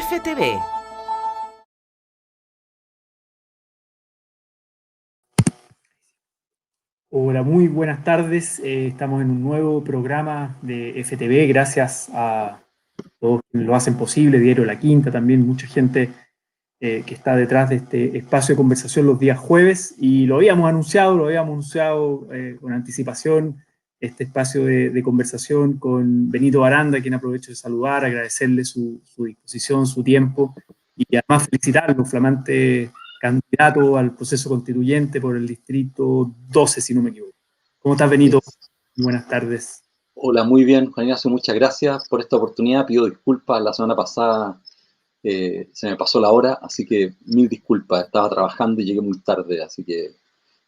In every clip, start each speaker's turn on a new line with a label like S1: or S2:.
S1: FTV.
S2: Hola, muy buenas tardes. Estamos en un nuevo programa de FTV. Gracias a todos quienes lo hacen posible, Diario La Quinta, también mucha gente que está detrás de este espacio de conversación los días jueves. Y lo habíamos anunciado con anticipación, este espacio de conversación con Benito Baranda, a quien aprovecho de saludar, agradecerle su disposición, su tiempo y además felicitarlo, flamante candidato al proceso constituyente por el distrito 12, si no me equivoco. ¿Cómo estás, Benito? Muy buenas tardes.
S3: Hola, muy bien, Juan Ignacio, muchas gracias por esta oportunidad. Pido disculpas, la semana pasada se me pasó la hora, así que mil disculpas. Estaba trabajando y llegué muy tarde, así que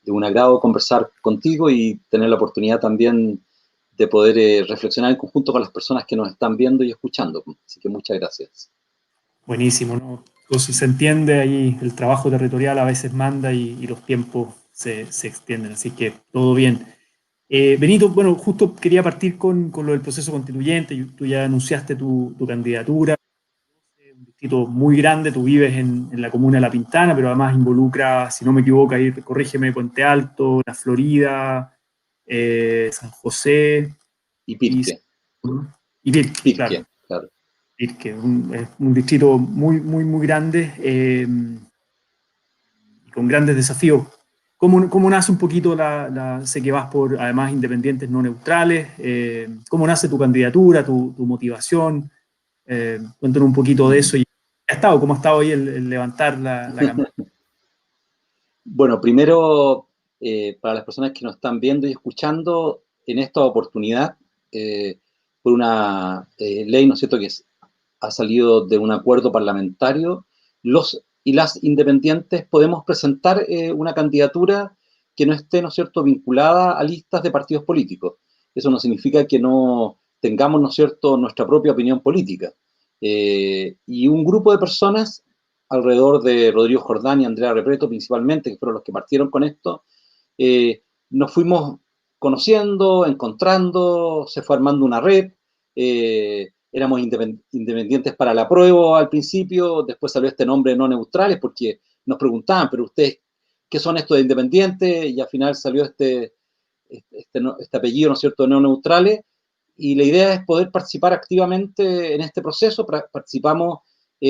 S3: de un agrado conversar contigo y tener la oportunidad también de poder reflexionar en conjunto con las personas que nos están viendo y escuchando. Así que muchas gracias.
S2: Buenísimo, ¿no? Entonces se entiende ahí, el trabajo territorial a veces manda y los tiempos se extienden, así que todo bien. Benito, bueno, justo quería partir con lo del proceso constituyente. Tú ya anunciaste tu candidatura, un distrito muy grande, tú vives en la comuna de La Pintana, pero además involucra, si no me equivoco, ahí, corrígeme, Puente Alto, La Florida, San José
S3: Y Pirque.
S2: y Pirque, claro. Pirque, es un distrito muy grande y con grandes desafíos. ¿Cómo nace un poquito sé que vas por, además, independientes no neutrales? ¿Cómo nace tu candidatura, tu motivación? Cuéntanos un poquito de eso. ¿Cómo ha estado ahí el levantar la campaña?
S3: Bueno, primero, para las personas que nos están viendo y escuchando, en esta oportunidad, por una ley, ¿no es cierto?, que ha salido de un acuerdo parlamentario, los y las independientes podemos presentar una candidatura que no esté, ¿no es cierto?, vinculada a listas de partidos políticos. Eso no significa que no tengamos, ¿no es cierto?, nuestra propia opinión política. Y un grupo de personas, alrededor de Rodrigo Jordán y Andrea Repreto principalmente, que fueron los que partieron con esto, nos fuimos conociendo, encontrando, se fue armando una red, éramos independientes para el apruebo al principio, después salió este nombre no neutrales, porque nos preguntaban, pero ustedes, ¿qué son estos de independientes? Y al final salió este apellido, ¿no es cierto?, no neutrales, y la idea es poder participar activamente en este proceso. Participamos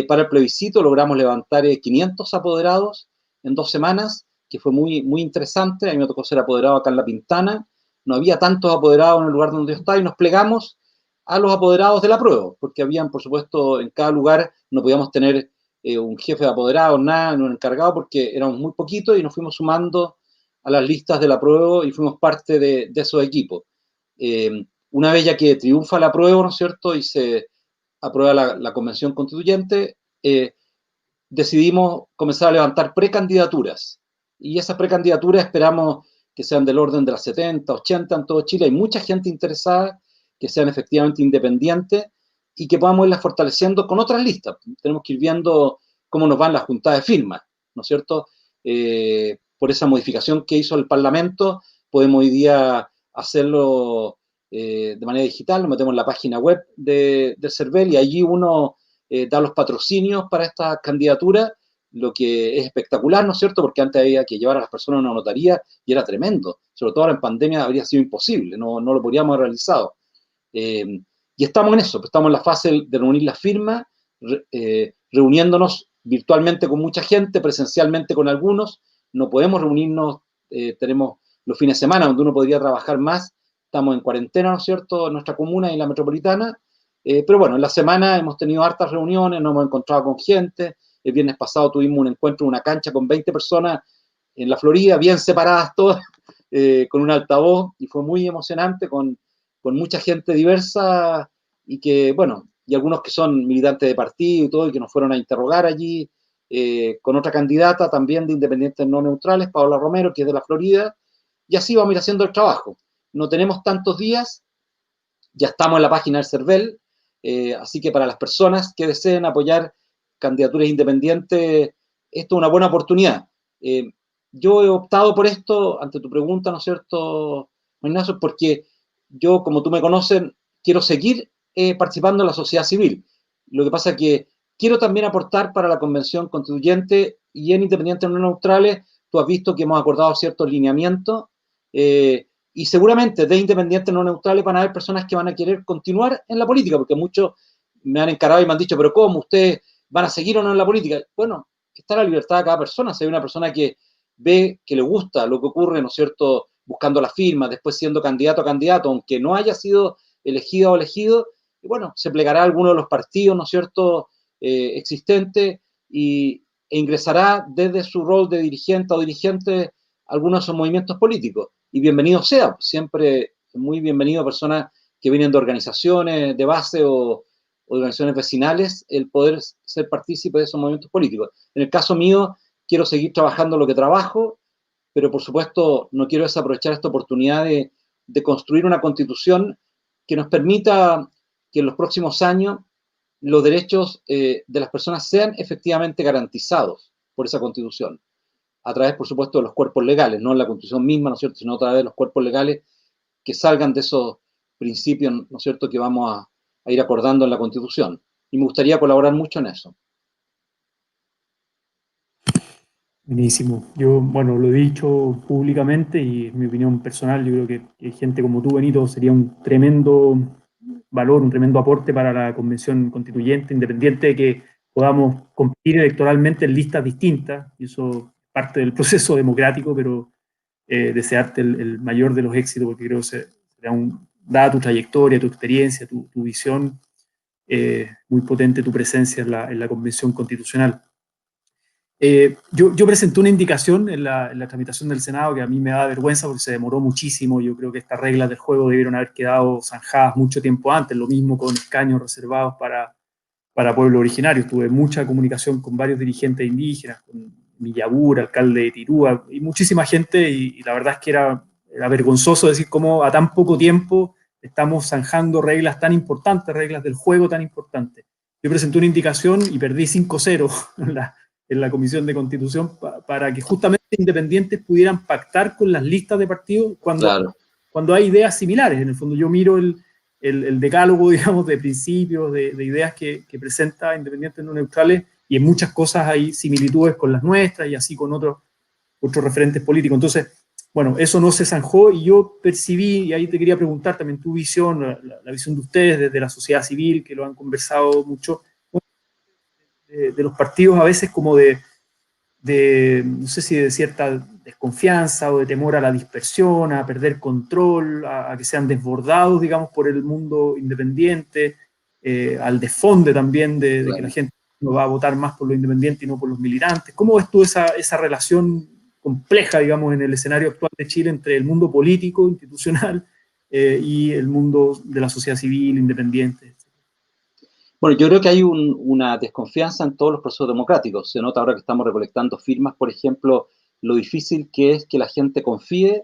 S3: para el plebiscito, logramos levantar 500 apoderados en 2 semanas, que fue muy interesante. A mí me tocó ser apoderado acá en La Pintana, no había tantos apoderados en el lugar donde yo estaba y nos plegamos a los apoderados del apruebo, porque habían, por supuesto, en cada lugar no podíamos tener un jefe de apoderados, nada, no un encargado, porque éramos muy poquitos y nos fuimos sumando a las listas del apruebo y fuimos parte de esos equipos. Una vez ya que triunfa el apruebo, ¿no es cierto?, y se aprueba la convención constituyente, decidimos comenzar a levantar precandidaturas. Y esas precandidaturas esperamos que sean del orden de las 70, 80 en todo Chile. Hay mucha gente interesada, que sean efectivamente independientes y que podamos irlas fortaleciendo con otras listas. Tenemos que ir viendo cómo nos van las juntadas de firmas, ¿no es cierto? Por esa modificación que hizo el Parlamento, podemos hoy día hacerlo de manera digital. Nos metemos en la página web del CERVEL y allí uno da los patrocinios para esta candidatura, lo que es espectacular, ¿no es cierto?, porque antes había que llevar a las personas a una notaría y era tremendo, sobre todo ahora en pandemia habría sido imposible, no lo podríamos haber realizado. Y estamos en eso, estamos en la fase de reunir las firmas, reuniéndonos virtualmente con mucha gente, presencialmente con algunos. No podemos reunirnos, tenemos los fines de semana donde uno podría trabajar más, estamos en cuarentena, ¿no es cierto?, en nuestra comuna y en la metropolitana, pero bueno, en la semana hemos tenido hartas reuniones, nos hemos encontrado con gente. El viernes pasado tuvimos un encuentro en una cancha con 20 personas en la Florida, bien separadas todas, con un altavoz, y fue muy emocionante, con mucha gente diversa, y que, bueno, y algunos que son militantes de partido y todo, y que nos fueron a interrogar allí, con otra candidata también de independientes no neutrales, Paola Romero, que es de la Florida, y así vamos a ir haciendo el trabajo. No tenemos tantos días, ya estamos en la página del CERVEL, así que para las personas que deseen apoyar candidaturas independientes, esto es una buena oportunidad. Yo he optado por esto, ante tu pregunta, ¿no es cierto, Ignacio?, porque yo, como tú me conoces, quiero seguir participando en la sociedad civil. Lo que pasa es que quiero también aportar para la Convención Constituyente y en Independientes No Neutrales. Tú has visto que hemos acordado ciertos lineamientos y seguramente de Independientes No Neutrales van a haber personas que van a querer continuar en la política, porque muchos me han encarado y me han dicho, pero ¿cómo? ¿Ustedes van a seguir o no en la política? Bueno, está la libertad de cada persona. Si hay una persona que ve que le gusta lo que ocurre, ¿no es cierto?, buscando las firmas, después siendo candidato a candidato, aunque no haya sido elegido o elegido, y bueno, se plegará a alguno de los partidos, ¿no es cierto?, existentes e ingresará desde su rol de dirigente o dirigente a algunos de esos movimientos políticos. Y bienvenido sea, siempre muy bienvenido a personas que vienen de organizaciones de base o organizaciones vecinales, el poder ser partícipe de esos movimientos políticos. En el caso mío, quiero seguir trabajando lo que trabajo, pero por supuesto no quiero desaprovechar esta oportunidad de construir una constitución que nos permita que en los próximos años los derechos de las personas sean efectivamente garantizados por esa constitución, a través, por supuesto, de los cuerpos legales, no en la constitución misma, ¿no es cierto?, sino a través de los cuerpos legales que salgan de esos principios, ¿no es cierto?, que vamos a ir acordando en la constitución. Y me gustaría colaborar mucho en eso.
S2: Buenísimo. Yo, bueno, lo he dicho públicamente y en mi opinión personal, yo creo que gente como tú, Benito, sería un tremendo valor, un tremendo aporte para la Convención Constituyente, independiente de que podamos competir electoralmente en listas distintas, y eso es parte del proceso democrático, pero desearte el mayor de los éxitos, porque creo que será dada tu trayectoria, tu experiencia, tu visión, muy potente tu presencia en la Convención Constitucional. Yo presenté una indicación en la tramitación del Senado que a mí me da vergüenza porque se demoró muchísimo. Yo creo que estas reglas del juego debieron haber quedado zanjadas mucho tiempo antes, lo mismo con escaños reservados para pueblos originarios. Tuve mucha comunicación con varios dirigentes indígenas, con Millabur, alcalde de Tirúa, y muchísima gente, y la verdad es que era vergonzoso decir cómo a tan poco tiempo estamos zanjando reglas tan importantes, reglas del juego tan importantes. Yo presenté una indicación y perdí 5-0 en la Comisión de Constitución para que justamente independientes pudieran pactar con las listas de partidos cuando hay ideas similares. En el fondo yo miro el decálogo, digamos, de principios, de ideas que presenta Independientes No Neutrales, y en muchas cosas hay similitudes con las nuestras y así con otros referentes políticos. Entonces, bueno, eso no se zanjó y yo percibí, y ahí te quería preguntar también tu visión, la visión de ustedes desde la sociedad civil, que lo han conversado mucho, de los partidos a veces como no sé si de cierta desconfianza o de temor a la dispersión, a perder control, a que sean desbordados, digamos, por el mundo independiente, al desfonde también de que la gente no va a votar más por los independientes y no por los militantes. ¿Cómo ves tú esa relación compleja, digamos, en el escenario actual de Chile entre el mundo político, institucional, y el mundo de la sociedad civil, independiente?
S3: Bueno, yo creo que hay una desconfianza en todos los procesos democráticos. Se nota ahora que estamos recolectando firmas, por ejemplo, lo difícil que es que la gente confíe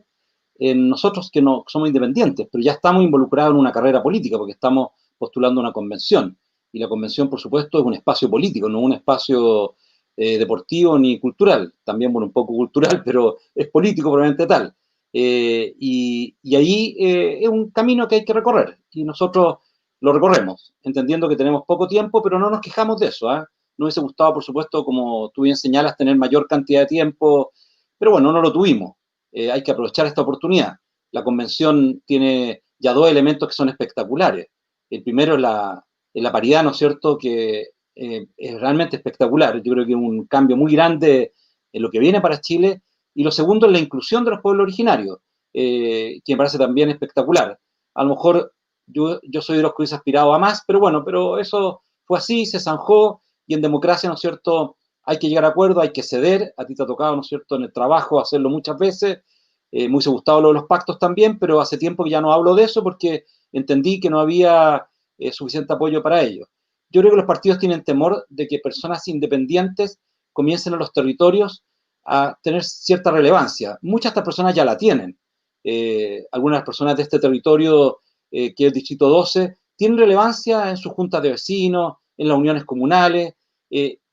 S3: en nosotros que no somos independientes, pero ya estamos involucrados en una carrera política porque estamos postulando una convención. Y la convención, por supuesto, es un espacio político, no un espacio deportivo ni cultural. También, bueno, un poco cultural, pero es político probablemente tal. Y ahí es un camino que hay que recorrer. Y nosotros lo recorremos, entendiendo que tenemos poco tiempo, pero no nos quejamos de eso. Nos hubiese gustado, por supuesto, como tú bien señalas, tener mayor cantidad de tiempo, pero bueno, no lo tuvimos. Hay que aprovechar esta oportunidad. La convención tiene ya dos elementos que son espectaculares. El primero es la paridad, ¿no es cierto?, que es realmente espectacular. Yo creo que es un cambio muy grande en lo que viene para Chile. Y lo segundo es la inclusión de los pueblos originarios, que me parece también espectacular. A lo mejor yo soy de los que hubiese aspirado a más, pero bueno, pero eso fue así, se zanjó, y en democracia, ¿no es cierto?, hay que llegar a acuerdos, hay que ceder. A ti te ha tocado, ¿no es cierto?, en el trabajo hacerlo muchas veces. Me hubiese gustado lo de los pactos también, pero hace tiempo que ya no hablo de eso porque entendí que no había suficiente apoyo para ello. Yo creo que los partidos tienen temor de que personas independientes comiencen en los territorios a tener cierta relevancia. Muchas de estas personas ya la tienen. Algunas personas de este territorio, que es el Distrito 12, tienen relevancia en sus juntas de vecinos, en las uniones comunales,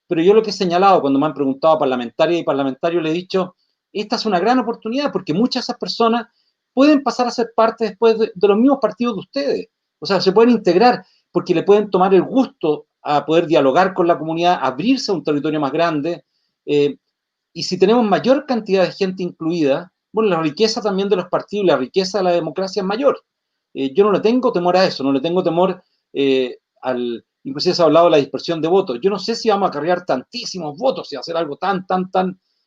S3: pero yo lo que he señalado cuando me han preguntado parlamentarias y parlamentarios, le he dicho, esta es una gran oportunidad porque muchas de esas personas pueden pasar a ser parte después de los mismos partidos de ustedes. O sea, se pueden integrar porque le pueden tomar el gusto a poder dialogar con la comunidad, abrirse a un territorio más grande. Y si tenemos mayor cantidad de gente incluida, bueno, la riqueza también de los partidos, la riqueza de la democracia es mayor. Yo no le tengo temor a eso, no le tengo temor inclusive se ha hablado de la dispersión de votos. Yo no sé si vamos a cargar tantísimos votos y hacer algo tan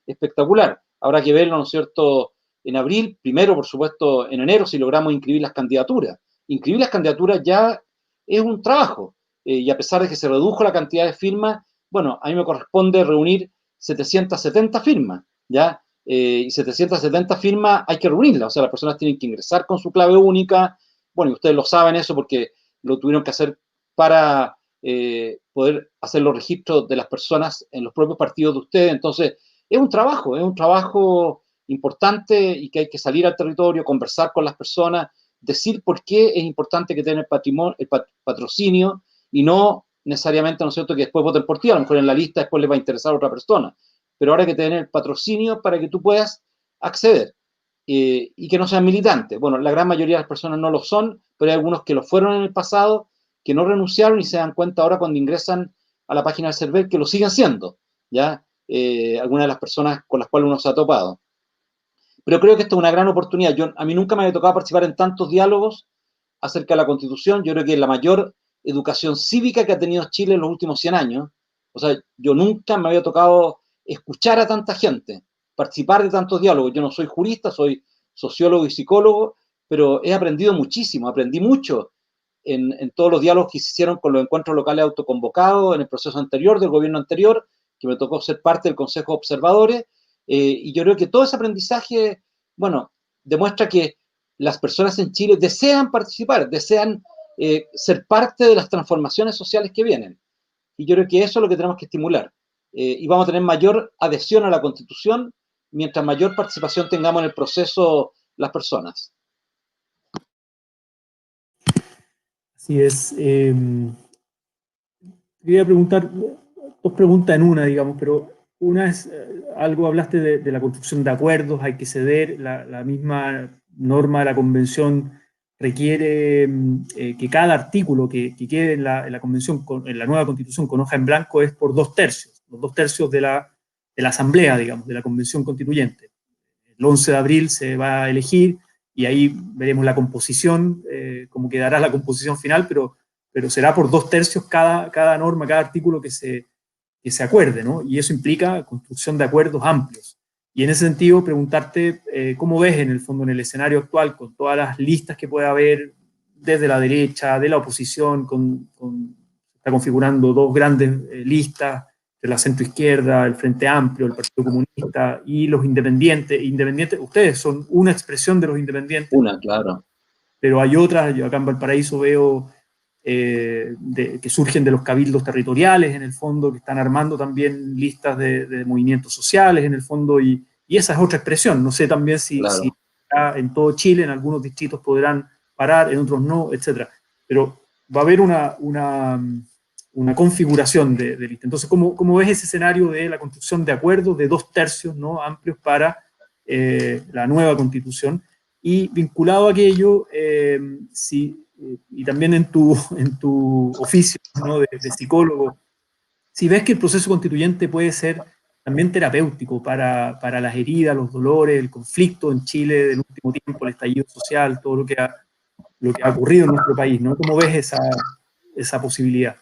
S3: espectacular. Habrá que verlo, ¿no es cierto?, en abril, primero, por supuesto, en enero, si logramos inscribir las candidaturas. Inscribir las candidaturas ya es un trabajo, y a pesar de que se redujo la cantidad de firmas, bueno, a mí me corresponde reunir 770 firmas, ¿ya? Y 770 firmas hay que reunirlas, o sea, las personas tienen que ingresar con su clave única, bueno, y ustedes lo saben eso porque lo tuvieron que hacer para poder hacer los registros de las personas en los propios partidos de ustedes. Entonces, es un trabajo importante y que hay que salir al territorio, conversar con las personas, decir por qué es importante que tengan el patrocinio y no necesariamente, ¿no es cierto?, que después voten por ti, a lo mejor en la lista después les va a interesar a otra persona, pero ahora hay que tener el patrocinio para que tú puedas acceder y que no sean militantes. Bueno, la gran mayoría de las personas no lo son, pero hay algunos que lo fueron en el pasado, que no renunciaron y se dan cuenta ahora cuando ingresan a la página del CERVEL que lo siguen siendo, ¿ya? Algunas de las personas con las cuales uno se ha topado. Pero creo que esta es una gran oportunidad. A mí nunca me había tocado participar en tantos diálogos acerca de la Constitución. Yo creo que es la mayor educación cívica que ha tenido Chile en los últimos 100 años. O sea, yo nunca me había tocado escuchar a tanta gente, participar de tantos diálogos. Yo no soy jurista, soy sociólogo y psicólogo, pero he aprendido muchísimo, aprendí mucho en todos los diálogos que se hicieron con los encuentros locales autoconvocados en el proceso anterior, del gobierno anterior, que me tocó ser parte del Consejo de Observadores, y yo creo que todo ese aprendizaje, bueno, demuestra que las personas en Chile desean participar, desean ser parte de las transformaciones sociales que vienen. Y yo creo que eso es lo que tenemos que estimular. Y vamos a tener mayor adhesión a la Constitución mientras mayor participación tengamos en el proceso las personas.
S2: Así es. Quería preguntar, dos preguntas en una, digamos, pero una es, algo hablaste de la construcción de acuerdos, hay que ceder, la misma norma de la Convención requiere que cada artículo que quede en la Convención, en la nueva Constitución con hoja en blanco es por 2/3, los 2/3 de la Asamblea, digamos, de la Convención Constituyente. El 11 de abril se va a elegir y ahí veremos la composición, cómo quedará la composición final, pero será por 2/3 cada norma, cada artículo que se acuerde, ¿no? Y eso implica construcción de acuerdos amplios. Y en ese sentido, preguntarte cómo ves en el fondo, en el escenario actual, con todas las listas que puede haber desde la derecha, de la oposición, se está configurando dos grandes listas, de la centroizquierda, el Frente Amplio, el Partido Comunista y los independientes. Independientes, ustedes son una expresión de los independientes.
S3: Una, claro.
S2: Pero hay otras, yo acá en Valparaíso veo que surgen de los cabildos territoriales, en el fondo, que están armando también listas de movimientos sociales, en el fondo, y esa es otra expresión. No sé también si en todo Chile, en algunos distritos podrán parar, en otros no, etcétera. Pero va a haber una configuración de lista. Entonces, ¿cómo ves ese escenario de la construcción de acuerdos de 2/3, ¿no?, amplios para la nueva Constitución? Y vinculado a aquello, y también en tu oficio, ¿no?, de psicólogo, si ves que el proceso constituyente puede ser también terapéutico para las heridas, los dolores, el conflicto en Chile del último tiempo, el estallido social, todo lo que ha ocurrido en nuestro país, ¿no? ¿Cómo ves esa posibilidad?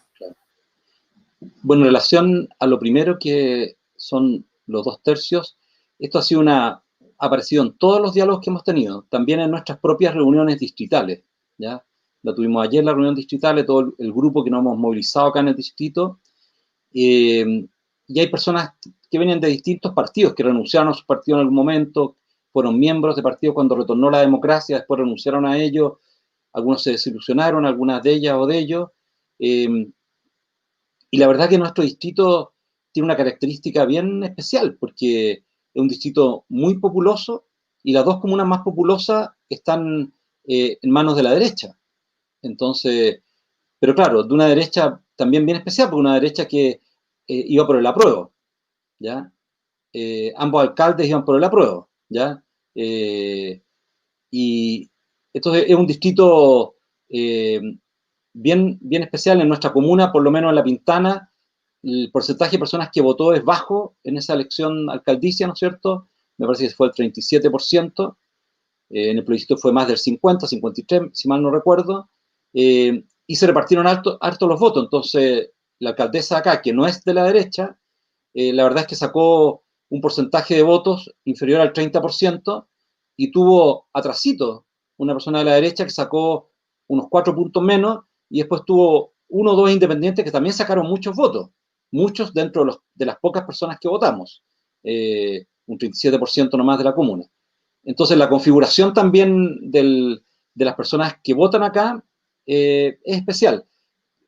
S3: Bueno, en relación a lo primero que son los 2/3, esto ha aparecido en todos los diálogos que hemos tenido, también en nuestras propias reuniones distritales, ¿ya? La tuvimos ayer, la reunión distrital, de todo el grupo que nos hemos movilizado acá en el distrito, y hay personas que vienen de distintos partidos, que renunciaron a sus partidos en algún momento, fueron miembros de partidos cuando retornó la democracia, después renunciaron a ellos, algunos se desilusionaron, algunas de ellas o de ellos, y la verdad que nuestro distrito tiene una característica bien especial, porque es un distrito muy populoso y las dos comunas más populosas están en manos de la derecha. Entonces, pero claro, de una derecha también bien especial, porque una derecha que iba por el apruebo, ¿ya? Ambos alcaldes iban por el apruebo, ¿ya? Y entonces es un distrito bien especial. En nuestra comuna, por lo menos en La Pintana, el porcentaje de personas que votó es bajo en esa elección alcaldicia, ¿no es cierto? Me parece que fue el 37%, en el plebiscito fue más del 50, 53, si mal no recuerdo, y se repartieron harto los votos. Entonces, la alcaldesa acá, que no es de la derecha, la verdad es que sacó un porcentaje de votos inferior al 30% y tuvo atrasito una persona de la derecha que sacó unos 4 puntos menos, y después tuvo uno o dos independientes que también sacaron muchos votos, muchos dentro de las pocas personas que votamos, un 37% nomás de la comuna. Entonces, la configuración también de las personas que votan acá es especial.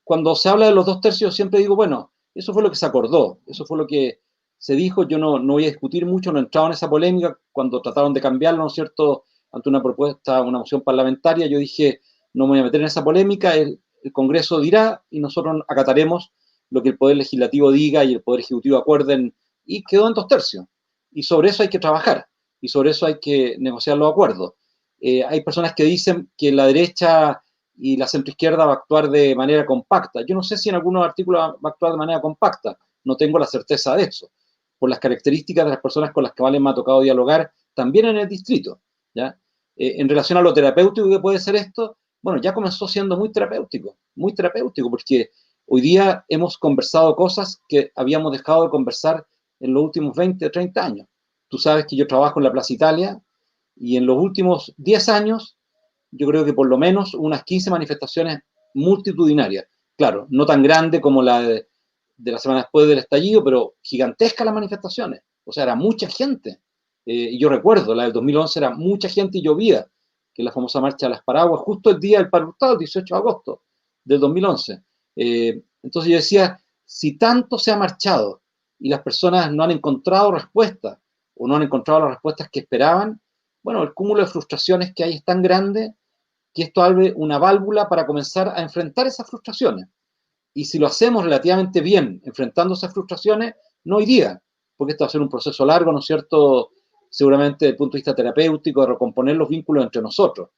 S3: Cuando se habla de los 2/3, siempre digo, bueno, eso fue lo que se acordó, eso fue lo que se dijo. Yo no voy a discutir mucho, no he entrado en esa polémica. Cuando trataron de cambiarlo, ¿no es cierto?, ante una propuesta, una moción parlamentaria, yo dije, no me voy a meter en esa polémica, el Congreso dirá y nosotros acataremos lo que el Poder Legislativo diga y el Poder Ejecutivo acuerden, y quedó en 2/3. Y sobre eso hay que trabajar, y sobre eso hay que negociar los acuerdos. Hay personas que dicen que la derecha y la centroizquierda va a actuar de manera compacta. Yo no sé si en algunos artículos va a actuar de manera compacta, no tengo la certeza de eso, por las características de las personas con las que me ha tocado dialogar también en el distrito, ¿ya? En relación a lo terapéutico que puede ser esto, bueno, ya comenzó siendo muy terapéutico, porque hoy día hemos conversado cosas que habíamos dejado de conversar en los últimos 20 o 30 años. Tú sabes que yo trabajo en la Plaza Italia y en los últimos 10 años yo creo que por lo menos unas 15 manifestaciones multitudinarias. Claro, no tan grande como la de la semana después del estallido, pero gigantescas las manifestaciones. O sea, era mucha gente. Y yo recuerdo, la del 2011 era mucha gente y llovía, que es la famosa marcha de las paraguas, justo el día del Padre Hurtado, el 18 de agosto del 2011. Entonces yo decía, si tanto se ha marchado y las personas no han encontrado respuestas o no han encontrado las respuestas que esperaban, bueno, el cúmulo de frustraciones que hay es tan grande que esto abre una válvula para comenzar a enfrentar esas frustraciones. Y si lo hacemos relativamente bien, enfrentando esas frustraciones, no hoy día, porque esto va a ser un proceso largo, ¿no es cierto?, seguramente desde el punto de vista terapéutico, de recomponer los vínculos entre nosotros.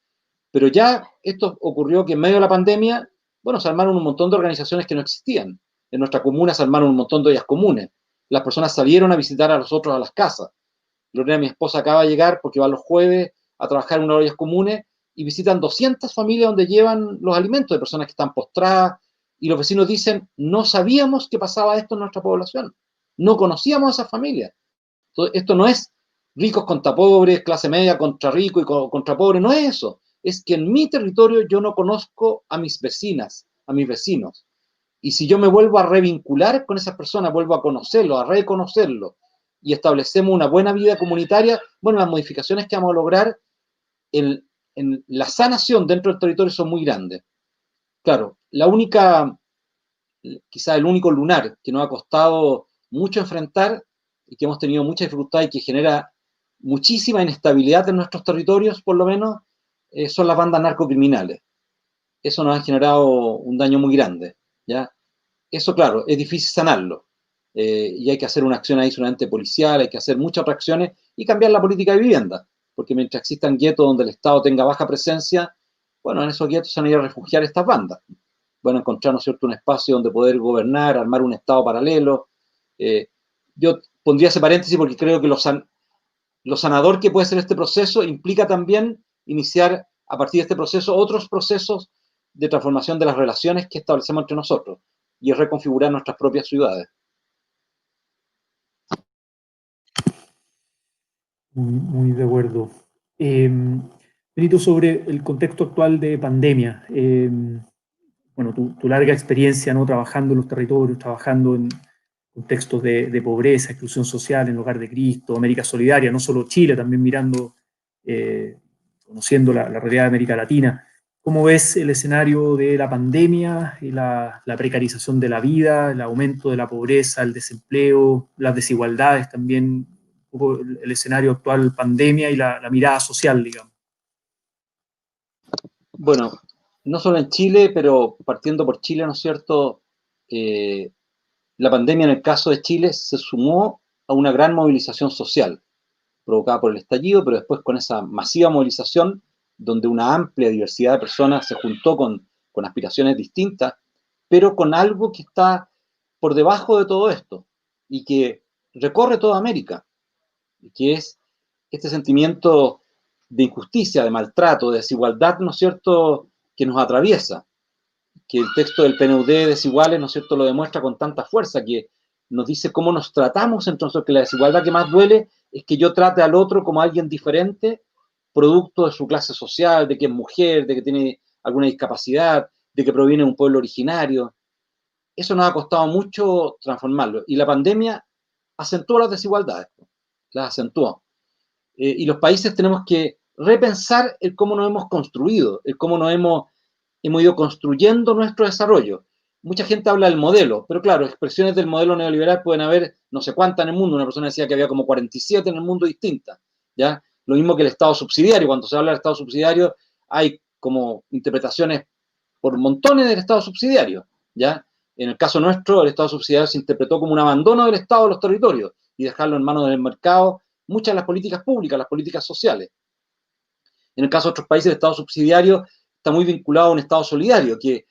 S3: Pero ya esto ocurrió que en medio de la pandemia, bueno, se armaron un montón de organizaciones que no existían. En nuestra comuna se armaron un montón de ollas comunes. Las personas salieron a visitar a los otros a las casas. Lorena, mi esposa, acaba de llegar porque va los jueves a trabajar en unas ollas comunes y visitan 200 familias donde llevan los alimentos de personas que están postradas, y los vecinos dicen, no sabíamos que pasaba esto en nuestra población, no conocíamos a esas familias. Entonces, esto no es ricos contra pobres, clase media contra rico y contra pobre, no es eso. Es que en mi territorio yo no conozco a mis vecinas, a mis vecinos. Y si yo me vuelvo a revincular con esas personas, vuelvo a conocerlo, a reconocerlo, y establecemos una buena vida comunitaria, bueno, las modificaciones que vamos a lograr en la sanación dentro del territorio son muy grandes. Claro, quizá el único lunar que nos ha costado mucho enfrentar y que hemos tenido mucha dificultad y que genera muchísima inestabilidad en nuestros territorios, por lo menos, son las bandas narcocriminales. Eso nos ha generado un daño muy grande, ¿ya? Eso, claro, es difícil sanarlo. Y hay que hacer una acción adicionalmente policial, hay que hacer muchas otras acciones y cambiar la política de vivienda, porque mientras existan guetos donde el Estado tenga baja presencia, bueno, en esos guetos se van a ir a refugiar estas bandas. Van a encontrar, ¿no es cierto?, un espacio donde poder gobernar, armar un Estado paralelo. Yo pondría ese paréntesis porque creo que lo sanador que puede ser este proceso implica también iniciar a partir de este proceso otros procesos de transformación de las relaciones que establecemos entre nosotros y es reconfigurar nuestras propias ciudades.
S2: Muy de acuerdo. Benito, sobre el contexto actual de pandemia, bueno, tu larga experiencia, ¿no?, trabajando en los territorios, trabajando en contextos de pobreza, exclusión social, en el Hogar de Cristo, América Solidaria, no solo Chile, también mirando, conociendo la realidad de América Latina. ¿Cómo ves el escenario de la pandemia y la precarización de la vida, el aumento de la pobreza, el desempleo, las desigualdades también, un poco el escenario actual, pandemia y la mirada social, digamos?
S3: Bueno, no solo en Chile, pero partiendo por Chile, ¿no es cierto? Eh, la pandemia en el caso de Chile se sumó a una gran movilización social provocada por el estallido, pero después con esa masiva movilización donde una amplia diversidad de personas se juntó con con aspiraciones distintas, pero con algo que está por debajo de todo esto y que recorre toda América, y que es este sentimiento de injusticia, de maltrato, de desigualdad, ¿no es cierto?, que nos atraviesa, que el texto del PNUD Desiguales, ¿no es cierto?, lo demuestra con tanta fuerza, que nos dice cómo nos tratamos entre nosotros, que la desigualdad que más duele es que yo trate al otro como alguien diferente, producto de su clase social, de que es mujer, de que tiene alguna discapacidad, de que proviene de un pueblo originario. Eso nos ha costado mucho transformarlo. Y la pandemia acentuó las desigualdades, las acentuó. Y los países tenemos que repensar el cómo nos hemos construido, el cómo hemos ido construyendo nuestro desarrollo. Mucha gente habla del modelo, pero claro, expresiones del modelo neoliberal pueden haber no sé cuántas en el mundo. Una persona decía que había como 47 en el mundo distintas, ¿ya? Lo mismo que el Estado subsidiario. Cuando se habla del Estado subsidiario, hay como interpretaciones por montones del Estado subsidiario, ¿ya? En el caso nuestro, el Estado subsidiario se interpretó como un abandono del Estado de los territorios y dejarlo en manos del mercado muchas de las políticas públicas, las políticas sociales. En el caso de otros países, el Estado subsidiario está muy vinculado a un Estado solidario, que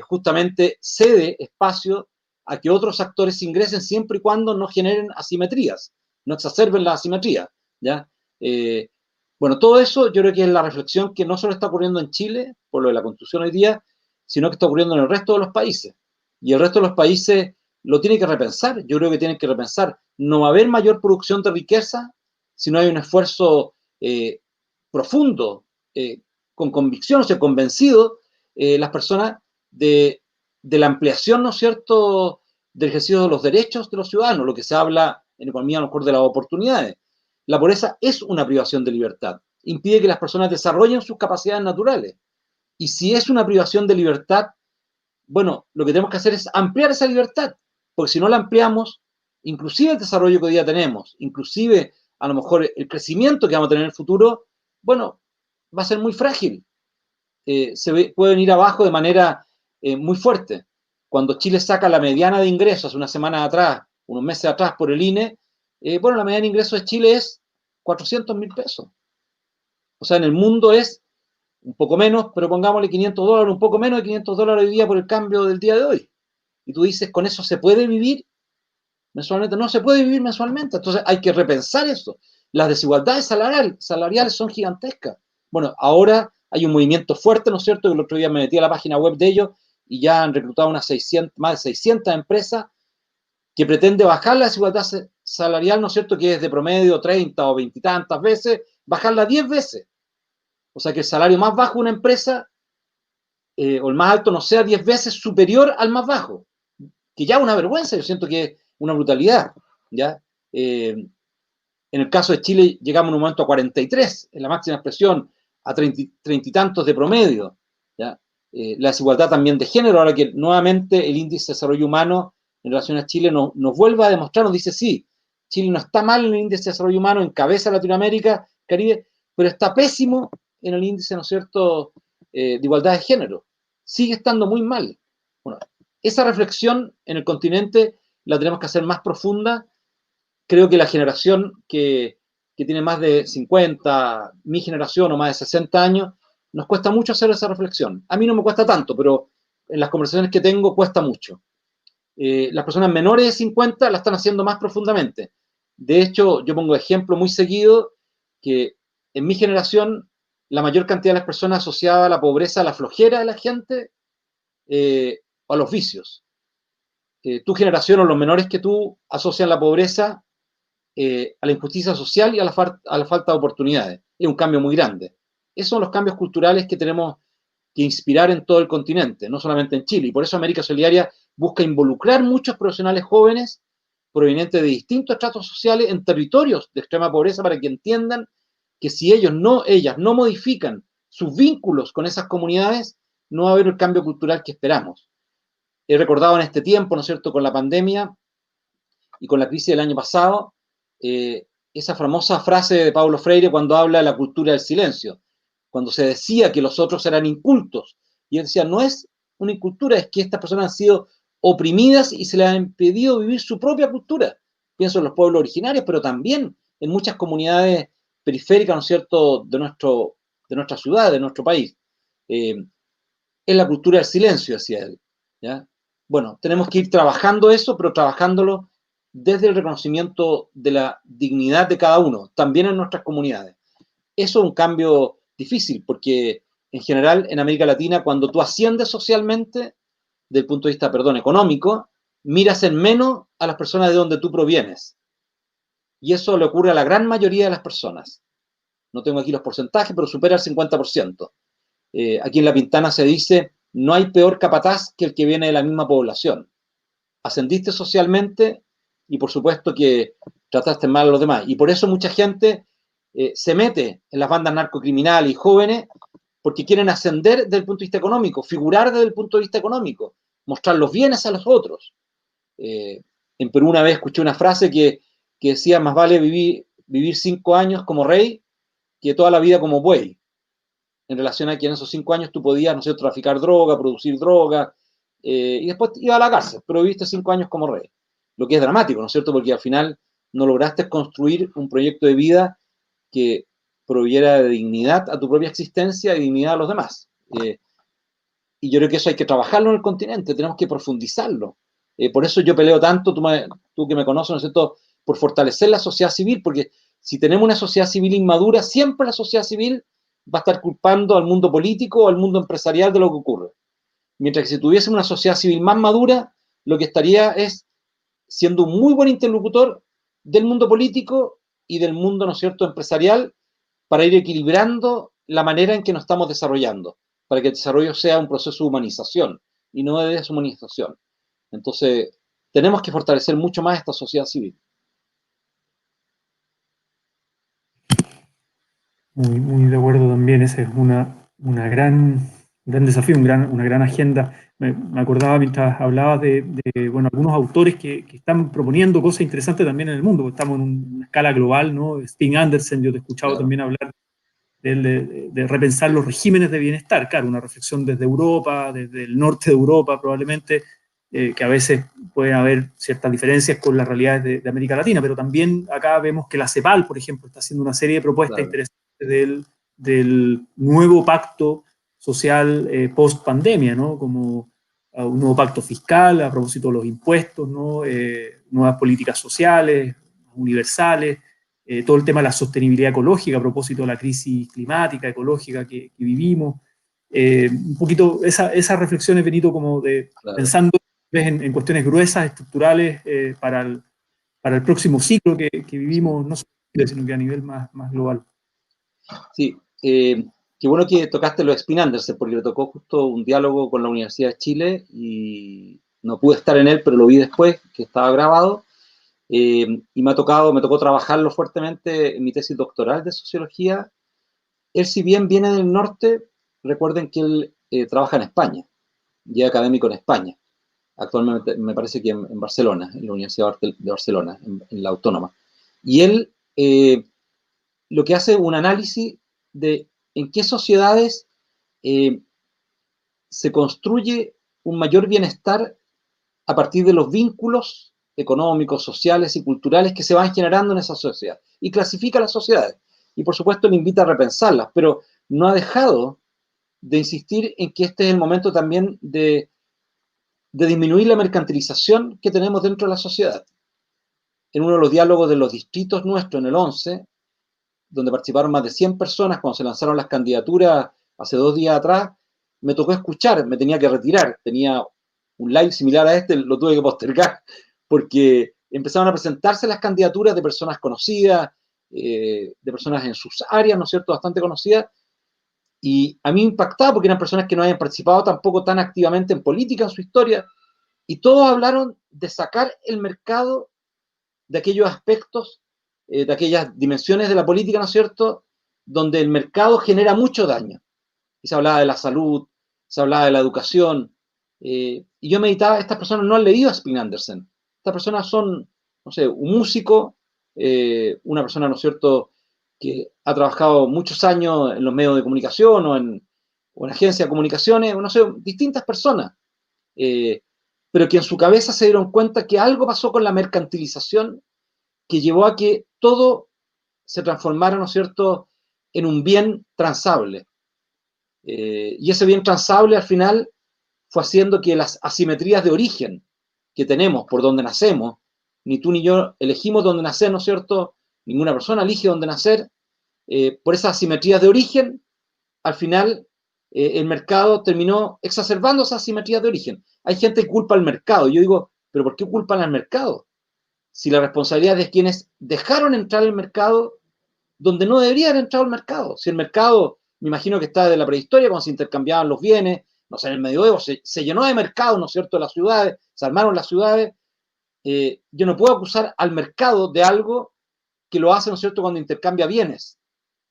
S3: justamente cede espacio a que otros actores ingresen siempre y cuando no generen asimetrías, no exacerben la asimetría, ¿ya? Bueno, todo eso yo creo que es la reflexión que no solo está ocurriendo en Chile, por lo de la Constitución hoy día, sino que está ocurriendo en el resto de los países. Y el resto de los países lo tiene que repensar. Yo creo que tienen que repensar. No va a haber mayor producción de riqueza si no hay un esfuerzo profundo, con convicción, o sea, convencido, las personas de la ampliación, ¿no es cierto?, del ejercicio de los derechos de los ciudadanos, lo que se habla en economía a lo mejor de las oportunidades. La pobreza es una privación de libertad, impide que las personas desarrollen sus capacidades naturales. Y si es una privación de libertad, bueno, lo que tenemos que hacer es ampliar esa libertad, porque si no la ampliamos, inclusive el desarrollo que hoy día tenemos, inclusive a lo mejor el crecimiento que vamos a tener en el futuro, bueno, va a ser muy frágil. Pueden ir abajo de manera muy fuerte. Cuando Chile saca la mediana de ingresos una semana atrás, unos meses atrás por el INE, bueno, la mediana de ingresos de Chile es 400.000 pesos. O sea, en el mundo es un poco menos, pero pongámosle $500, un poco menos de $500 hoy día por el cambio del día de hoy. Y tú dices, ¿con eso se puede vivir mensualmente? No se puede vivir mensualmente. Entonces hay que repensar eso. Las desigualdades salariales son gigantescas. Bueno, ahora hay un movimiento fuerte, ¿no es cierto? El otro día me metí a la página web de ellos y ya han reclutado más de 600 empresas que pretende bajar la desigualdad salarial, ¿no es cierto?, que es de promedio 30 o 20 y tantas veces, bajarla 10 veces. O sea, que el salario más bajo de una empresa, o el más alto, no sea 10 veces superior al más bajo. Que ya es una vergüenza, yo siento que es una brutalidad, ¿ya? En el caso de Chile llegamos en un momento a 43, en la máxima expresión, a 30 y tantos de promedio, ¿ya? La desigualdad también de género, ahora que nuevamente el índice de desarrollo humano en relación a Chile nos vuelve a demostrar, nos dice, sí, Chile no está mal en el índice de desarrollo humano, encabeza Latinoamérica, Caribe, pero está pésimo en el índice, ¿no es cierto?, de igualdad de género. Sigue estando muy mal. Bueno, esa reflexión en el continente la tenemos que hacer más profunda. Creo que la generación que tiene más de 50, mi generación o más de 60 años, nos cuesta mucho hacer esa reflexión. A mí no me cuesta tanto, pero en las conversaciones que tengo cuesta mucho. Las personas menores de 50 la están haciendo más profundamente. De hecho, yo pongo ejemplo muy seguido que en mi generación la mayor cantidad de las personas asociaba a la pobreza a la flojera de la gente, o a los vicios. Tu generación o los menores que tú asocian la pobreza a la injusticia social y a la falta de oportunidades. Es un cambio muy grande. Esos son los cambios culturales que tenemos que inspirar en todo el continente, no solamente en Chile. Y por eso América Solidaria busca involucrar muchos profesionales jóvenes provenientes de distintos estratos sociales en territorios de extrema pobreza para que entiendan que si ellas no modifican sus vínculos con esas comunidades, no va a haber el cambio cultural que esperamos. He recordado en este tiempo, ¿no es cierto?, con la pandemia y con la crisis del año pasado, esa famosa frase de Paulo Freire cuando habla de la cultura del silencio, cuando se decía que los otros eran incultos. Y él decía, no es una incultura, es que estas personas han sido oprimidas y se les ha impedido vivir su propia cultura. Pienso en los pueblos originarios, pero también en muchas comunidades periféricas, ¿no es cierto?, de nuestra ciudad, de nuestro país. es la cultura del silencio, decía él, ¿ya? Bueno, tenemos que ir trabajando eso, pero trabajándolo desde el reconocimiento de la dignidad de cada uno, también en nuestras comunidades. Eso es un cambio difícil, porque en general en América Latina, cuando tú asciendes socialmente, desde el punto de vista, perdón, económico, miras en menos a las personas de donde tú provienes. Y eso le ocurre a la gran mayoría de las personas. No tengo aquí los porcentajes, pero supera el 50%. Aquí en La Pintana se dice, no hay peor capataz que el que viene de la misma población. Ascendiste socialmente y por supuesto que trataste mal a los demás. Y por eso mucha gente se mete en las bandas narcocriminales y jóvenes porque quieren ascender desde el punto de vista económico, figurar desde el punto de vista económico, mostrar los bienes a los otros. En Perú una vez escuché una frase que decía, más vale vivir 5 años como rey que toda la vida como buey, en relación a que en esos 5 años tú podías, no sé, traficar droga, producir droga, y después iba a la cárcel, pero viviste 5 años como rey. Lo que es dramático, ¿no es cierto? Porque al final no lograste construir un proyecto de vida que proviera de dignidad a tu propia existencia y dignidad a los demás. Y yo creo que eso hay que trabajarlo en el continente, tenemos que profundizarlo. Por eso yo peleo tanto, tú que me conoces, ¿no es cierto?, por fortalecer la sociedad civil, porque si tenemos una sociedad civil inmadura, siempre la sociedad civil va a estar culpando al mundo político o al mundo empresarial de lo que ocurre. Mientras que si tuviésemos una sociedad civil más madura, lo que estaría es siendo un muy buen interlocutor del mundo político y del mundo, ¿no es cierto?, empresarial, para ir equilibrando la manera en que nos estamos desarrollando, para que el desarrollo sea un proceso de humanización y no de deshumanización. Entonces, tenemos que fortalecer mucho más esta sociedad civil.
S2: Muy, muy de acuerdo también, ese es una gran desafío, una gran agenda. Me acordaba mientras hablabas bueno, algunos autores que están proponiendo cosas interesantes también en el mundo, porque estamos en una escala global, ¿no? Stig Andersen, yo te he escuchado
S3: Claro.
S2: también hablar de repensar los regímenes de bienestar, claro, una reflexión desde Europa, desde el norte de Europa probablemente, que a veces pueden haber ciertas diferencias con las realidades de América Latina, pero también acá vemos que la CEPAL, por ejemplo, está haciendo una serie de propuestas
S3: Claro.
S2: interesantes del nuevo pacto social post-pandemia, ¿no? Como un nuevo pacto fiscal a propósito de los impuestos, ¿no? Nuevas políticas sociales, universales, todo el tema de la sostenibilidad ecológica a propósito de la crisis climática, ecológica que vivimos. Un poquito esas reflexiones, Benito, como de
S3: Claro.
S2: pensando en cuestiones gruesas, estructurales, para el próximo ciclo que vivimos, no solo en Chile, sino que a nivel más global.
S3: Sí, qué bueno que tocaste lo de Spin Andersen, porque le tocó justo un diálogo con la Universidad de Chile y no pude estar en él, pero lo vi después, que estaba grabado, y me tocó trabajarlo fuertemente en mi tesis doctoral de sociología. Él, si bien viene del norte, recuerden que él trabaja en España, y es académico en España. Actualmente me parece que en Barcelona, en la Universidad de Barcelona, en la Autónoma. Y él lo que hace es un análisis de en qué sociedades eh, se construye un mayor bienestar a partir de los vínculos económicos, sociales y culturales que se van generando en esa sociedad. Y clasifica las sociedades. Y por supuesto le invita a repensarlas, pero no ha dejado de insistir en que este es el momento también de disminuir la mercantilización que tenemos dentro de la sociedad. En uno de los diálogos de los distritos nuestros, en el 11, donde participaron más de 100 personas cuando se lanzaron las candidaturas hace 2 días atrás, me tocó escuchar, me tenía que retirar, tenía un live similar a este, lo tuve que postergar, porque empezaron a presentarse las candidaturas de personas conocidas, de personas en sus áreas, ¿no es cierto?, bastante conocidas, y a mí me impactaba porque eran personas que no habían participado tampoco tan activamente en política en su historia, y todos hablaron de sacar el mercado de aquellos aspectos, de aquellas dimensiones de la política, ¿no es cierto?, donde el mercado genera mucho daño. Y se hablaba de la salud, se hablaba de la educación, y yo meditaba, estas personas no han leído a Spin Andersen. Estas personas son, no sé, un músico, una persona, ¿no es cierto?, que ha trabajado muchos años en los medios de comunicación o en agencias de comunicaciones, no sé, distintas personas, eh, pero que en su cabeza se dieron cuenta que algo pasó con la mercantilización que llevó a que todo se transformara, ¿no es cierto?, en un bien transable. Y ese bien transable al final fue haciendo que las asimetrías de origen que tenemos por donde nacemos, ni tú ni yo elegimos dónde nacer, ¿no es cierto? Ninguna persona elige dónde nacer. Por esas asimetrías de origen, al final el mercado terminó exacerbando esas asimetrías de origen. Hay gente que culpa al mercado. Yo digo, ¿pero por qué culpan al mercado? Si la responsabilidad es de quienes dejaron entrar al mercado donde no debería haber entrado el mercado. Si el mercado, me imagino que está desde la prehistoria, cuando se intercambiaban los bienes, no sé, en el medioevo se llenó de mercados, ¿no es cierto?, las ciudades, se armaron las ciudades. Yo no puedo acusar al mercado de algo que lo hace, ¿no es cierto?, cuando intercambia bienes.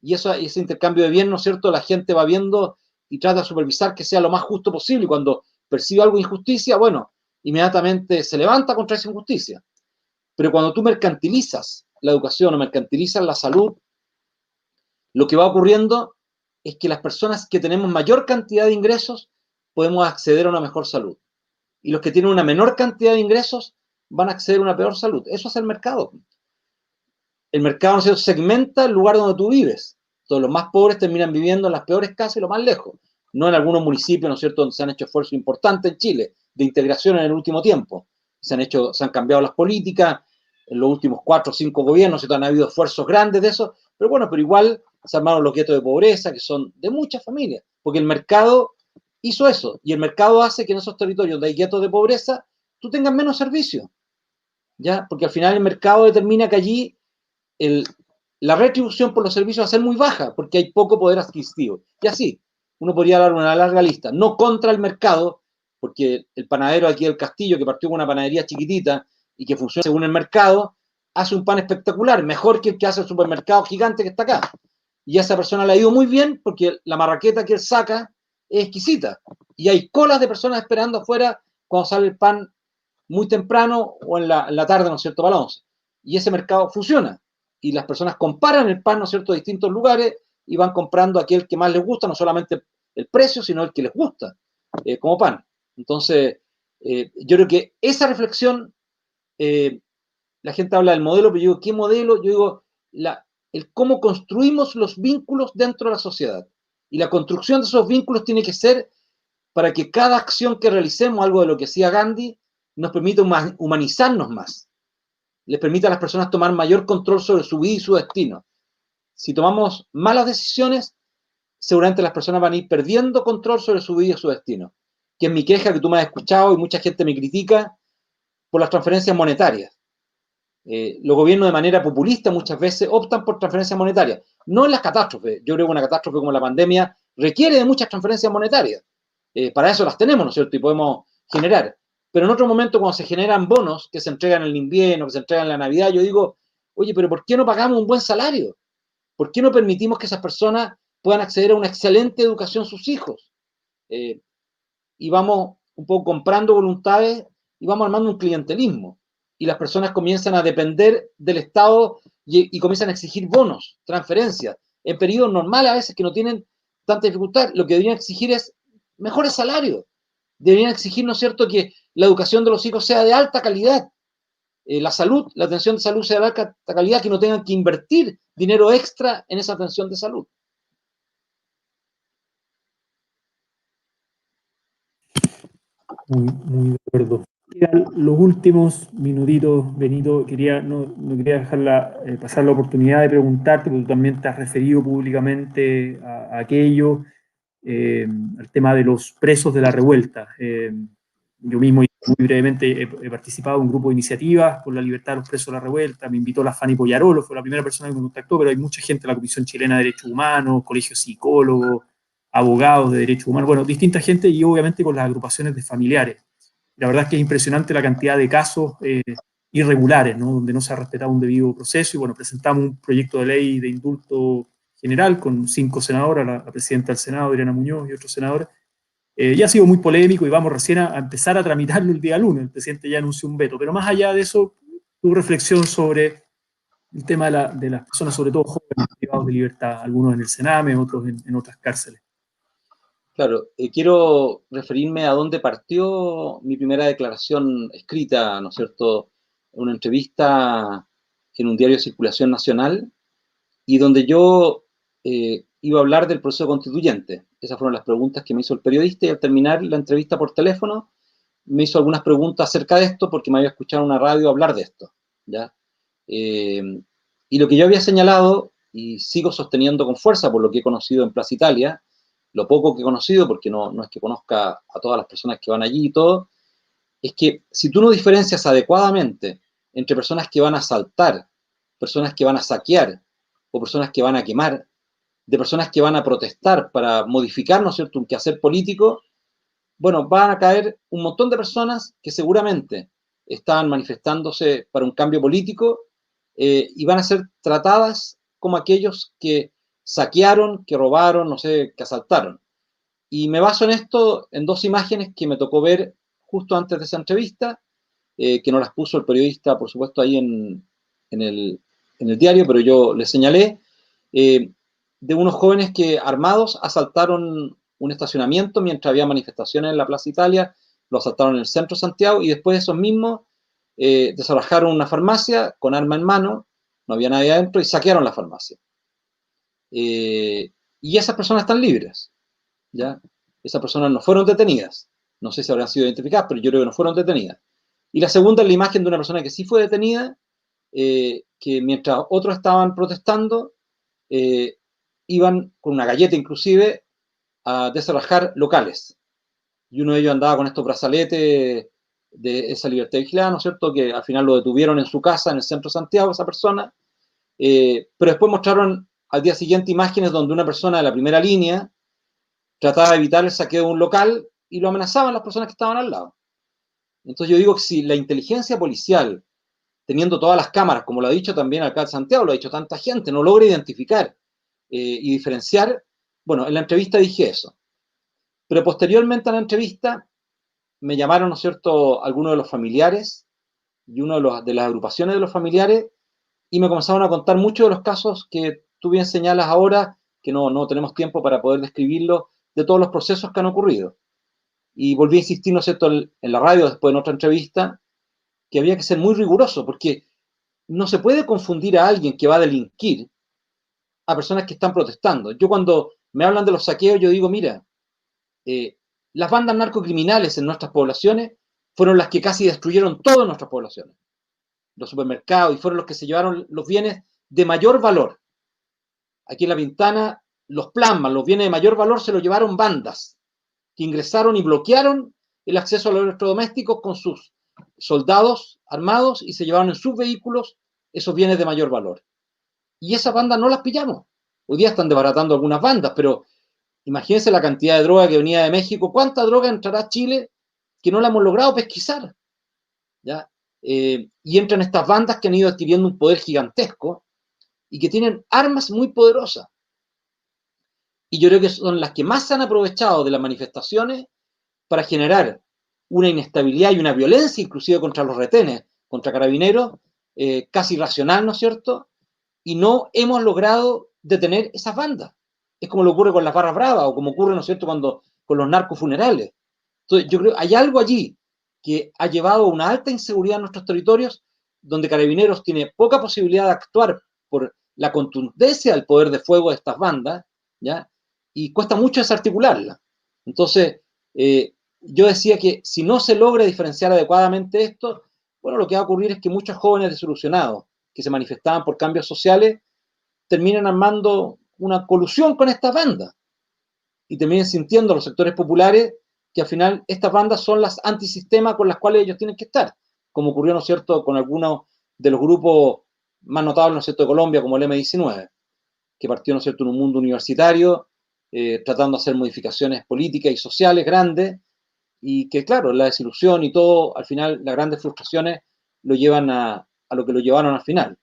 S3: Y ese intercambio de bienes, ¿no es cierto?, la gente va viendo y trata de supervisar que sea lo más justo posible. Y cuando percibe algo de injusticia, bueno, inmediatamente se levanta contra esa injusticia. Pero cuando tú mercantilizas la educación o mercantilizas la salud, lo que va ocurriendo es que las personas que tenemos mayor cantidad de ingresos podemos acceder a una mejor salud. Y los que tienen una menor cantidad de ingresos van a acceder a una peor salud. Eso es el mercado. El mercado, ¿no es cierto?, segmenta el lugar donde tú vives. Todos los más pobres terminan viviendo en las peores casas y lo más lejos. No en algunos municipios, ¿no es cierto?, donde se han hecho esfuerzos importantes en Chile de integración en el último tiempo. Se han cambiado las políticas en los últimos 4 o 5 gobiernos, ¿cierto?, han habido esfuerzos grandes de eso, pero bueno, pero igual se armaron los guetos de pobreza, que son de muchas familias, porque el mercado hizo eso, y el mercado hace que en esos territorios donde hay guetos de pobreza, tú tengas menos servicios, ¿ya? Porque al final el mercado determina que allí la retribución por los servicios va a ser muy baja, porque hay poco poder adquisitivo. Y así, uno podría dar una larga lista, no contra el mercado, porque el panadero aquí del Castillo, que partió con una panadería chiquitita y que funciona según el mercado, hace un pan espectacular, mejor que el que hace el supermercado gigante que está acá. Y a esa persona le ha ido muy bien porque la marraqueta que él saca es exquisita. Y hay colas de personas esperando afuera cuando sale el pan muy temprano o en la tarde, ¿no es cierto?, para la 11. Y ese mercado funciona. Y las personas comparan el pan, ¿no es cierto?, de distintos lugares y van comprando aquel que más les gusta, no solamente el precio, sino el que les gusta como pan. Entonces, yo creo que esa reflexión, la gente habla del modelo, pero yo digo, ¿qué modelo? Yo digo, el cómo construimos los vínculos dentro de la sociedad. Y la construcción de esos vínculos tiene que ser para que cada acción que realicemos, algo de lo que hacía Gandhi, nos permita humanizarnos más. Les permite a las personas tomar mayor control sobre su vida y su destino. Si tomamos malas decisiones, seguramente las personas van a ir perdiendo control sobre su vida y su destino. Que es mi queja, que tú me has escuchado y mucha gente me critica por las transferencias monetarias. Los gobiernos de manera populista muchas veces optan por transferencias monetarias. No en las catástrofes. Yo creo que una catástrofe como la pandemia requiere de muchas transferencias monetarias. Para eso las tenemos, ¿no es cierto? Y podemos generar. Pero en otro momento, cuando se generan bonos que se entregan en el invierno, que se entregan en la Navidad, yo digo, oye, pero ¿por qué no pagamos un buen salario? ¿Por qué no permitimos que esas personas puedan acceder a una excelente educación sus hijos? Y vamos un poco comprando voluntades y vamos armando un clientelismo. Y las personas comienzan a depender del Estado y comienzan a exigir bonos, transferencias, en periodos normales a veces que no tienen tanta dificultad. Lo que deberían exigir es mejores salarios. Deberían exigir, ¿no es cierto?, que la educación de los hijos sea de alta calidad. La salud, la atención de salud sea de alta calidad, que no tengan que invertir dinero extra en esa atención de salud.
S2: Muy de acuerdo. Quedan los últimos minutitos, Benito. No quería pasar la oportunidad de preguntarte, porque tú también te has referido públicamente a aquello, al tema de los presos de la revuelta. Yo mismo, muy brevemente, he participado en un grupo de iniciativas por la libertad de los presos de la revuelta. Me invitó la Fanny Pollarolo, fue la primera persona que me contactó, pero hay mucha gente en la Comisión Chilena de Derechos Humanos, colegios psicólogos, abogados de derechos humanos, bueno, distinta gente y obviamente con las agrupaciones de familiares. La verdad es que es impresionante la cantidad de casos irregulares, ¿no?, donde no se ha respetado un debido proceso. Y bueno, presentamos un proyecto de ley de indulto general con 5 senadores, la presidenta del Senado, Adriana Muñoz, y otros senadores. Ya ha sido muy polémico y vamos recién a empezar a tramitarlo el día lunes. El presidente ya anunció un veto. Pero más allá de eso, tu reflexión sobre el tema de las personas, sobre todo jóvenes privados de libertad, algunos en el Sename, otros en otras cárceles.
S3: Claro, quiero referirme a dónde partió mi primera declaración escrita, ¿no es cierto?, una entrevista en un diario de circulación nacional, y donde yo iba a hablar del proceso constituyente. Esas fueron las preguntas que me hizo el periodista y al terminar la entrevista por teléfono me hizo algunas preguntas acerca de esto porque me había escuchado en una radio hablar de esto, ¿ya? Y lo que yo había señalado, y sigo sosteniendo con fuerza por lo que he conocido en Plaza Italia, lo poco que he conocido, porque no es que conozca a todas las personas que van allí y todo, es que si tú no diferencias adecuadamente entre personas que van a asaltar, personas que van a saquear o personas que van a quemar, de personas que van a protestar para modificar, ¿no es cierto?, un quehacer político, bueno, van a caer un montón de personas que seguramente estaban manifestándose para un cambio político y van a ser tratadas como aquellos que saquearon, que robaron, no sé, que asaltaron. Y me baso en esto, en dos imágenes que me tocó ver justo antes de esa entrevista, que no las puso el periodista, por supuesto, ahí en el diario, pero yo le señalé, de unos jóvenes que armados asaltaron un estacionamiento mientras había manifestaciones en la Plaza Italia, lo asaltaron en el centro de Santiago y después esos mismos desalojaron una farmacia con arma en mano, no había nadie adentro y saquearon la farmacia. Y esas personas están libres, ¿ya? Esas personas no fueron detenidas. No sé si habrán sido identificadas, pero yo creo que no fueron detenidas. Y la segunda es la imagen de una persona que sí fue detenida, que mientras otros estaban protestando, iban con una galleta inclusive a desalojar locales. Y uno de ellos andaba con estos brazaletes de esa libertad vigilada, ¿no es cierto?, que al final lo detuvieron en su casa, en el centro de Santiago, esa persona, pero después mostraron al día siguiente imágenes donde una persona de la primera línea trataba de evitar el saqueo de un local y lo amenazaban las personas que estaban al lado. Entonces yo digo que si la inteligencia policial, teniendo todas las cámaras, como lo ha dicho también acá en Santiago, lo ha dicho tanta gente, no logra identificar y diferenciar, bueno, en la entrevista dije eso. Pero posteriormente a la entrevista me llamaron, ¿no es cierto?, algunos de los familiares y uno de las agrupaciones de los familiares y me comenzaron a contar muchos de los casos que tú bien señalas ahora, que no tenemos tiempo para poder describirlo, de todos los procesos que han ocurrido. Y volví a insistir, ¿no es cierto?, en la radio, después en otra entrevista, que había que ser muy riguroso, porque no se puede confundir a alguien que va a delinquir a personas que están protestando. Yo cuando me hablan de los saqueos, yo digo, mira, las bandas narcocriminales en nuestras poblaciones fueron las que casi destruyeron todas nuestras poblaciones, los supermercados, y fueron los que se llevaron los bienes de mayor valor. Aquí en La Pintana, los plasmas, los bienes de mayor valor se los llevaron bandas que ingresaron y bloquearon el acceso a los electrodomésticos con sus soldados armados y se llevaron en sus vehículos esos bienes de mayor valor. Y esas bandas no las pillamos. Hoy día están desbaratando algunas bandas, pero imagínense la cantidad de droga que venía de México. ¿Cuánta droga entrará a Chile que no la hemos logrado pesquisar? ¿Ya? Y entran estas bandas que han ido adquiriendo un poder gigantesco y que tienen armas muy poderosas. Y yo creo que son las que más se han aprovechado de las manifestaciones para generar una inestabilidad y una violencia inclusive contra los retenes, contra carabineros, casi racional, ¿no es cierto? Y no hemos logrado detener esas bandas. Es como lo ocurre con las barras bravas o como ocurre, ¿no es cierto?, cuando con los narcofunerales. Entonces, yo creo que hay algo allí que ha llevado a una alta inseguridad en nuestros territorios, donde Carabineros tiene poca posibilidad de actuar por la contundencia del poder de fuego de estas bandas, ¿ya? Y cuesta mucho desarticularla. Entonces, yo decía que si no se logra diferenciar adecuadamente esto, bueno, lo que va a ocurrir es que muchos jóvenes desilusionados que se manifestaban por cambios sociales terminan armando una colusión con estas bandas y terminen sintiendo los sectores populares que al final estas bandas son las antisistemas con las cuales ellos tienen que estar, como ocurrió, ¿no es cierto?, con algunos de los grupos más notables, ¿no es cierto?, de Colombia, como el M-19, que partió, ¿no es cierto?, en un mundo universitario, tratando de hacer modificaciones políticas y sociales grandes, y que, claro, la desilusión y todo, al final, las grandes frustraciones lo llevan a lo que lo llevaron al final,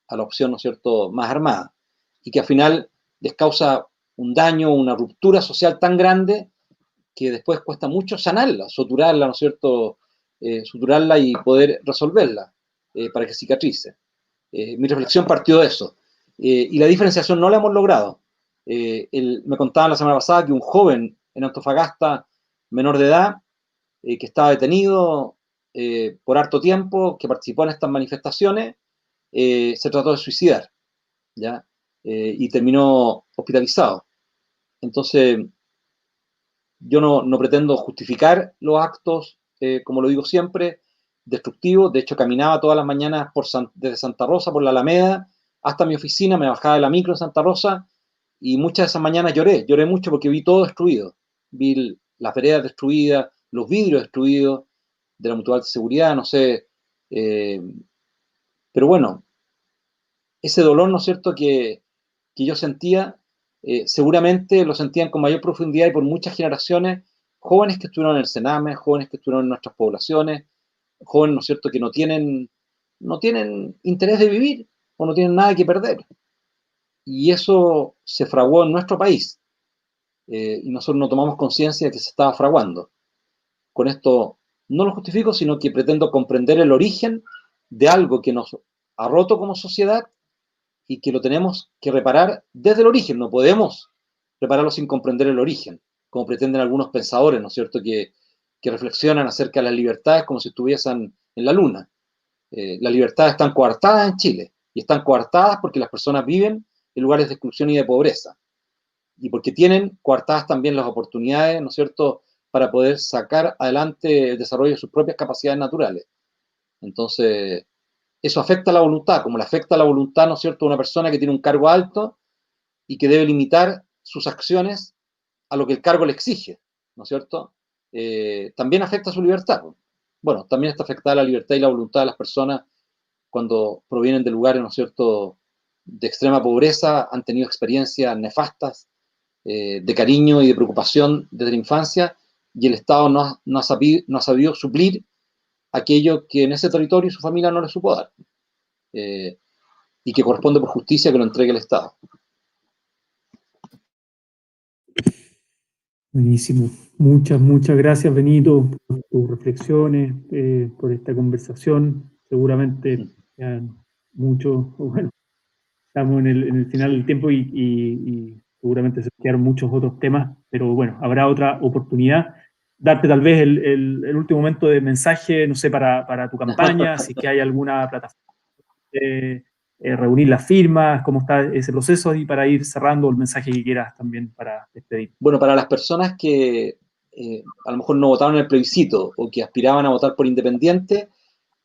S3: a la opción, ¿no es cierto?, más armada, y que al final les causa un daño, una ruptura social tan grande que después cuesta mucho sanarla, suturarla, ¿no es cierto?, suturarla y poder resolverla para que cicatrice. Mi reflexión partió de eso. Y la diferenciación no la hemos logrado. Me contaban la semana pasada que un joven en Antofagasta, menor de edad, que estaba detenido por harto tiempo, que participó en estas manifestaciones, se trató de suicidar, ¿ya? y terminó hospitalizado. Entonces, yo no pretendo justificar los actos, como lo digo siempre, destructivos. De hecho, caminaba todas las mañanas desde Santa Rosa, por la Alameda, hasta mi oficina, me bajaba de la micro en Santa Rosa, y muchas de esas mañanas lloré mucho porque vi todo destruido. Vi las veredas destruidas, los vidrios destruidos de la Mutual de Seguridad, no sé. Pero bueno, ese dolor, ¿no es cierto?, que yo sentía, seguramente lo sentían con mayor profundidad y por muchas generaciones, jóvenes que estuvieron en el Sename, jóvenes que estuvieron en nuestras poblaciones, jóvenes, ¿no es cierto?, que no tienen interés de vivir o no tienen nada que perder. Y eso se fraguó en nuestro país, y nosotros no tomamos conciencia de que se estaba fraguando. Con esto no lo justifico, sino que pretendo comprender el origen de algo que nos ha roto como sociedad y que lo tenemos que reparar desde el origen. No podemos repararlo sin comprender el origen, como pretenden algunos pensadores, ¿no es cierto?, que reflexionan acerca de las libertades como si estuviesen en la luna. Las libertades están coartadas en Chile, y están coartadas porque las personas viven en lugares de exclusión y de pobreza, y porque tienen coartadas también las oportunidades, ¿no es cierto?, para poder sacar adelante el desarrollo de sus propias capacidades naturales. Entonces, eso afecta a la voluntad, como le afecta a la voluntad, ¿no es cierto?, a una persona que tiene un cargo alto y que debe limitar sus acciones a lo que el cargo le exige, ¿no es cierto? También afecta a su libertad. Bueno, también está afectada la libertad y la voluntad de las personas cuando provienen de lugares, ¿no es cierto?, de extrema pobreza, han tenido experiencias nefastas, de cariño y de preocupación desde la infancia, y el Estado no ha sabido suplir aquello que en ese territorio su familia no le supo dar, y que corresponde por justicia que lo entregue el Estado.
S2: Buenísimo. Muchas gracias, Benito, por tus reflexiones, por esta conversación. Seguramente quedan muchos, bueno, estamos en el final del tiempo y seguramente se quedaron muchos otros temas, pero bueno, habrá otra oportunidad. Darte tal vez el último momento de mensaje, no sé, para tu campaña, si es que hay alguna plataforma, reunir las firmas, cómo está ese proceso, y para ir cerrando el mensaje que quieras también para despedir.
S3: Bueno, para las personas que a lo mejor no votaron en el plebiscito o que aspiraban a votar por independiente,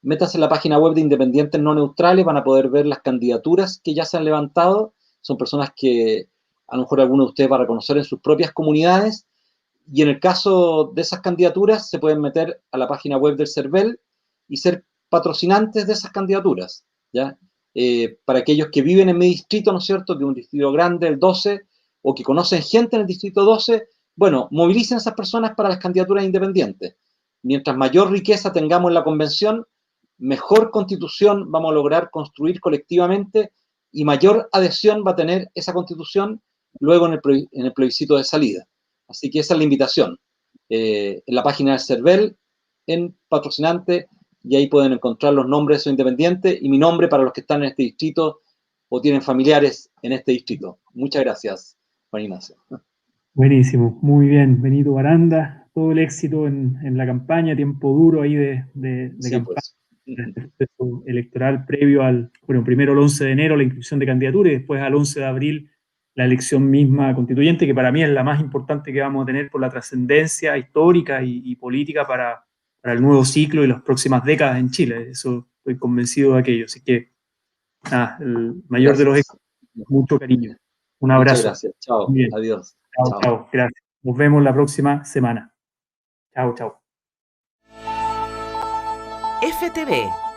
S3: métanse en la página web de Independientes No Neutrales, van a poder ver las candidaturas que ya se han levantado. Son personas que a lo mejor algunos de ustedes van a reconocer en sus propias comunidades, y en el caso de esas candidaturas se pueden meter a la página web del CERVEL y ser patrocinantes de esas candidaturas, ¿ya? Para aquellos que viven en mi distrito, ¿no es cierto?, que es un distrito grande, el 12, o que conocen gente en el distrito 12, bueno, movilicen a esas personas para las candidaturas independientes. Mientras mayor riqueza tengamos en la convención, mejor constitución vamos a lograr construir colectivamente, y mayor adhesión va a tener esa constitución luego en el plebiscito de salida. Así que esa es la invitación. En la página del CERVEL, en patrocinante, y ahí pueden encontrar los nombres de esos independientes y mi nombre para los que están en este distrito o tienen familiares en este distrito. Muchas gracias, Juan Ignacio.
S2: Buenísimo, muy bien, Benito Baranda, todo el éxito en la campaña, tiempo duro ahí de
S3: Sí,
S2: campaña,
S3: pues.
S2: el proceso electoral previo bueno, primero el 11 de enero la inscripción de candidatura y después al 11 de abril la elección misma constituyente, que para mí es la más importante que vamos a tener por la trascendencia histórica y política para el nuevo ciclo y las próximas décadas en Chile. Eso estoy convencido de aquello. Así que, nada, el mayor de los
S3: Gracias.
S2: éxitos, mucho cariño. Un
S3: Muchas
S2: abrazo.
S3: gracias. Chao.
S2: Bien.
S3: Adiós.
S2: Chao,
S3: Chao.
S2: chao. Gracias. Nos vemos la próxima semana. Chao, chao.
S1: FTV